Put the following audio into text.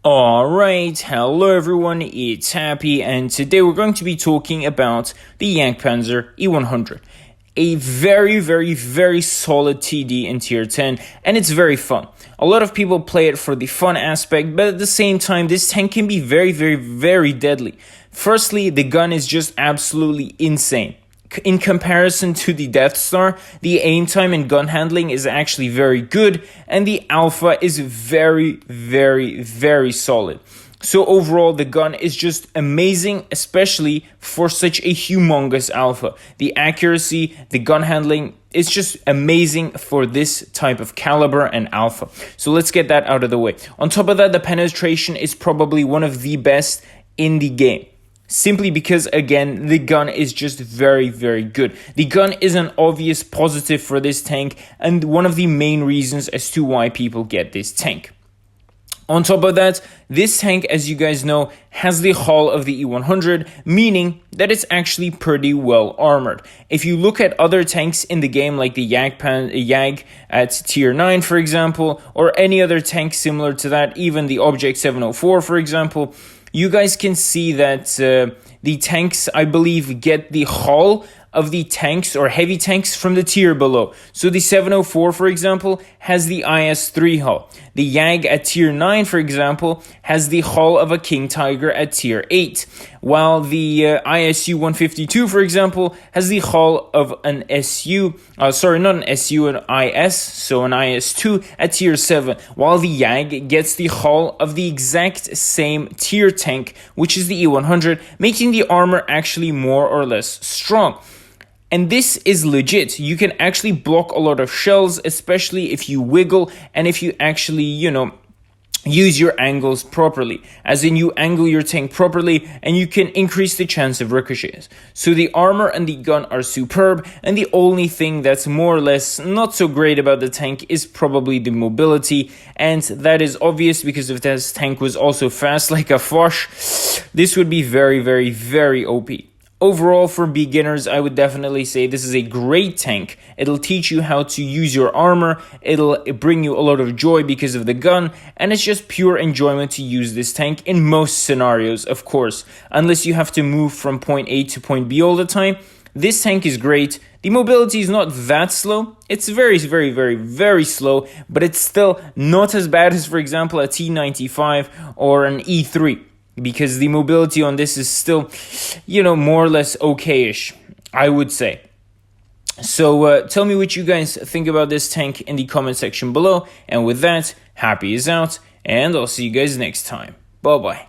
Alright, hello everyone, it's Happy, and today we're going to be talking about the Jagdpanzer E100. A very solid TD in tier 10, and it's very fun. A lot of people play it for the fun aspect, but at the same time, this tank can be very deadly. Firstly, the gun is just absolutely insane. In comparison to the Death Star, the aim time and gun handling is actually very good, and the alpha is very solid. So overall, the gun is just amazing, especially for such a humongous alpha. The accuracy, the gun handling, is just amazing for this type of caliber and alpha. So let's get that out of the way. On top of that, the penetration is probably one of the best in the game. Simply because, again, the gun is just very good. The gun is an obvious positive for this tank and one of the main reasons as to why people get this tank. On top of that, this tank, as you guys know, has the hull of the E100, meaning that it's actually pretty well armored. If you look at other tanks in the game, like the Jag at tier 9, for example, or any other tank similar to that, even the Object 704, for example, you guys can see that the tanks, I believe, get the hull of the tanks or heavy tanks from the tier below. So the 704, for example, has the IS-3 hull. The Jag at tier 9, for example, has the hull of a King Tiger at tier 8. While the ISU-152, for example, has the hull of an SU, not an SU, an IS, so an IS-2 at tier 7. While the Jag gets the hull of the exact same tier tank, which is the E100, making the armor actually more or less strong. And this is legit. You can actually block a lot of shells, especially if you wiggle and if you actually, use your angles properly. As in, you angle your tank properly and you can increase the chance of ricochets. So the armor and the gun are superb, and the only thing that's more or less not so great about the tank is probably the mobility, and that is obvious because if this tank was also fast like a Foch, this would be very OP. Overall, for beginners, I would definitely say this is a great tank. It'll teach you how to use your armor, it'll bring you a lot of joy because of the gun, and it's just pure enjoyment to use this tank in most scenarios, of course. Unless you have to move from point A to point B all the time, this tank is great. The mobility is not that slow. It's very slow, but it's still not as bad as, for example, a T95 or an E3. Because the mobility on this is still, more or less okay-ish, I would say. So tell me what you guys think about this tank in the comment section below. And with that, Happy is out, and I'll see you guys next time. Bye-bye.